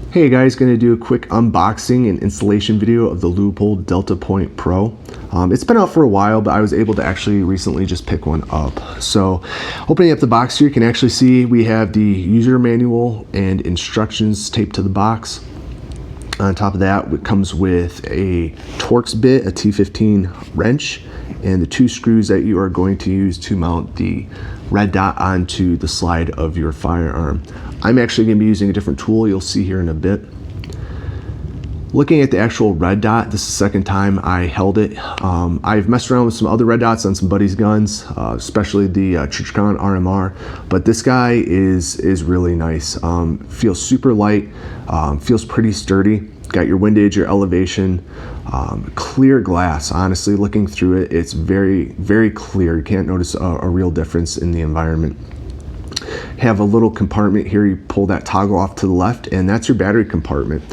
Hey guys, going to do a quick unboxing and installation video of the Leupold DeltaPoint Pro. It's been out for a while, but I was able to actually recently just pick one up. So opening up the box here, you can actually see we have the user manual and instructions taped to the box. On top of that, it comes with a Torx bit, a T15 wrench, and the two screws that you are going to use to mount the red dot onto the slide of your firearm. I'm actually going to be using a different tool you'll see here in a bit. Looking at the actual red dot, this is the second time I held it. I've messed around with some other red dots on some buddies' guns, especially the Trijicon RMR, but this guy is really nice. Feels super light, feels pretty sturdy. Got your windage, your elevation, clear glass. Honestly, looking through it, it's very, very clear. You can't notice a real difference in the environment. Have a little compartment here. You pull that toggle off to the left, and that's your battery compartment.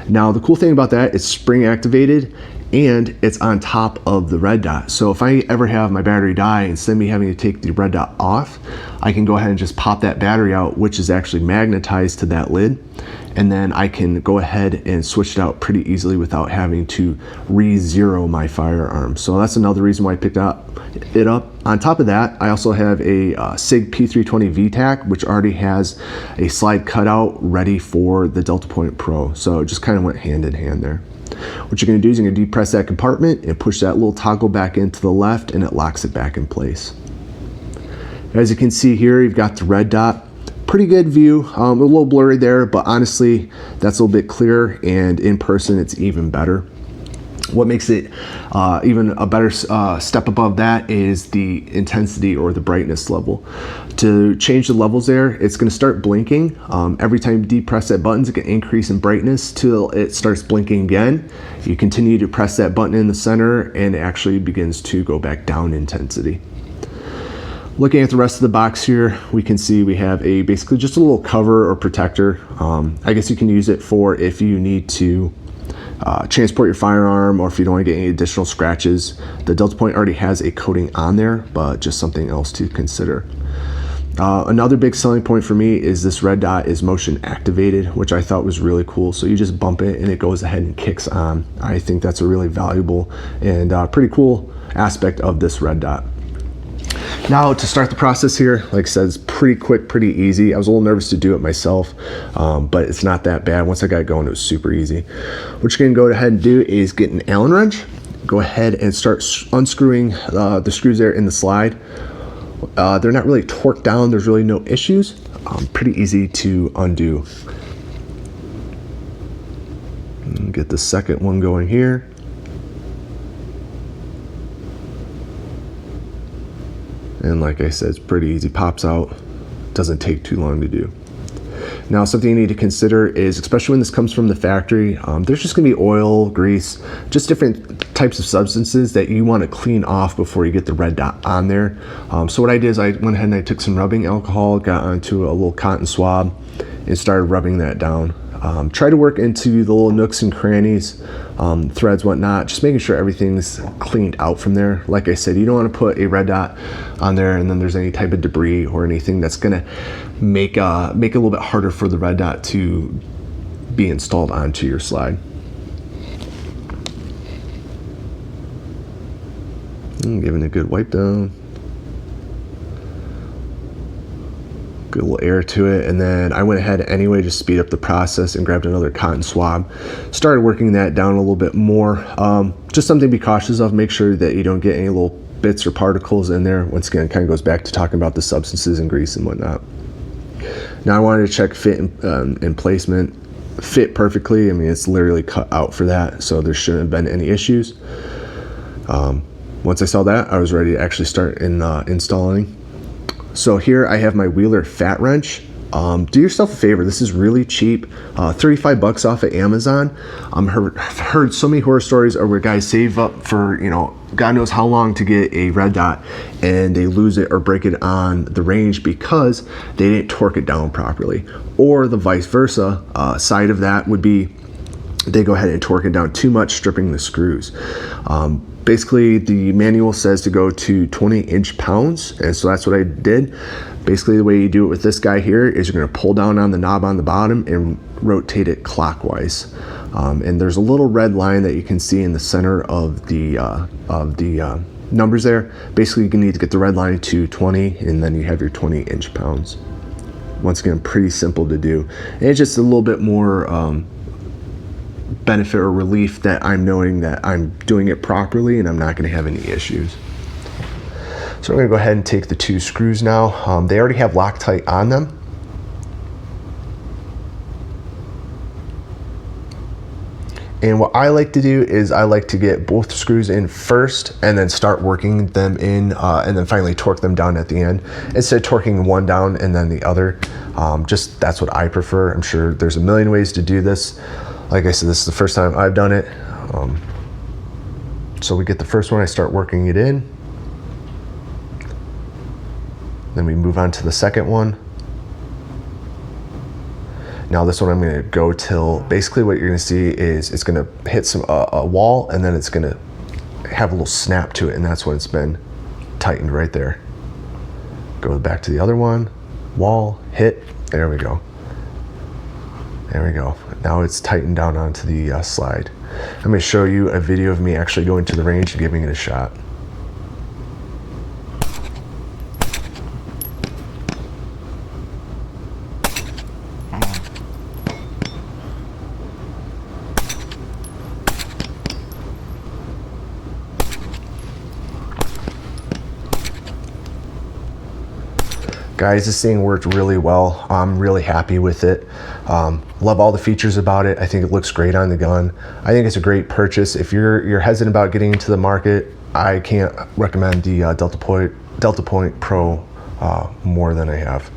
Now, the cool thing about that is spring activated, and it's on top of the red dot. So if I ever have my battery die, instead of me having to take the red dot off, I can go ahead and just pop that battery out, which is actually magnetized to that lid. And then I can go ahead and switch it out pretty easily without having to re-zero my firearm. So that's another reason why I picked it up. On top of that, I also have a Sig P320 VTAC, which already has a slide cutout ready for the DeltaPoint Pro. So it just kind of went hand in hand there. What you're going to do is you're going to depress that compartment and push that little toggle back into the left, and it locks it back in place. As you can see here, you've got the red dot. Pretty good view, a little blurry there, but honestly, that's a little bit clearer, and in person, it's even better. What makes it even a better step above that is the intensity or the brightness level. To change the levels there, it's going to start blinking. Every time you depress that button, it's going to increase in brightness till it starts blinking again. You continue to press that button in the center, and it actually begins to go back down in intensity. Looking at the rest of the box here, we can see we have basically just a little cover or protector. I guess you can use it for if you need to transport your firearm, or if you don't want to get any additional scratches. The DeltaPoint already has a coating on there, but just something else to consider. Another big selling point for me is this red dot is motion activated, which I thought was really cool. So you just bump it and it goes ahead and kicks on. I think that's a really valuable and pretty cool aspect of this red dot. Now to start the process here, like I said, it's pretty quick, pretty easy. I was a little nervous to do it myself, but it's not that bad. Once I got going, it was super easy. What you're gonna go ahead and do is get an Allen wrench, go ahead and start unscrewing the screws there in the slide. They're not really torqued down, there's really no issues. Pretty easy to undo. And get the second one going here. And like I said, it's pretty easy, pops out, doesn't take too long to do. Now, something you need to consider is, especially when this comes from the factory, there's just gonna be oil, grease, just different types of substances that you wanna clean off before you get the red dot on there. So what I did is I went ahead and I took some rubbing alcohol, got onto a little cotton swab, and started rubbing that down. Try to work into the little nooks and crannies, threads, whatnot, just making sure everything's cleaned out from there. Like I said, you don't want to put a red dot on there and then there's any type of debris or anything that's going to make it a little bit harder for the red dot to be installed onto your slide. And giving it a good wipe down. Good little air to it, and then I went ahead anyway to speed up the process and grabbed another cotton swab, started working that down a little bit more. Just something to be cautious of. Make sure that you don't get any little bits or particles in there. Once again, it kind of goes back to talking about the substances and grease and whatnot. Now I wanted to check fit and placement. Fit perfectly. I mean, it's literally cut out for that, so there shouldn't have been any issues. Once I saw that, I was ready to actually start installing. So here I have my Wheeler fat wrench. Do yourself a favor, this is really cheap, 35 bucks off of Amazon. I've heard so many horror stories where guys save up for, God knows how long to get a red dot, and they lose it or break it on the range because they didn't torque it down properly. Or the vice versa side of that would be they go ahead and torque it down too much, stripping the screws. basically the manual says to go to 20-inch pounds, and so that's what I did. Basically the way you do it with this guy here is you're going to pull down on the knob on the bottom and rotate it clockwise. And there's a little red line that you can see in the center of the numbers there. Basically you need to get the red line to 20, and then you have your 20-inch pounds. Once again, pretty simple to do. And it's just a little bit more benefit or relief that I'm knowing that I'm doing it properly and I'm not going to have any issues. So I'm going to go ahead and take the 2 screws now. They already have Loctite on them. And what I like to do is I like to get both screws in first and then start working them in and then finally torque them down at the end, instead of torquing one down and then the other. Just that's what I prefer. I'm sure there's a million ways to do this. Like I said, this is the first time I've done it. So we get the first one, I start working it in. Then we move on to the second one. Now this one I'm going to go till, basically what you're going to see is it's going to hit a wall, and then it's going to have a little snap to it, and that's when it's been tightened right there. Go back to the other one, wall, hit, there we go. There we go. Now it's tightened down onto the slide. I'm going to show you a video of me actually going to the range and giving it a shot. Guys, this thing worked really well. I'm really happy with it. Love all the features about it. I think it looks great on the gun. I think it's a great purchase. If you're hesitant about getting into the market, I can't recommend the DeltaPoint Pro more than I have.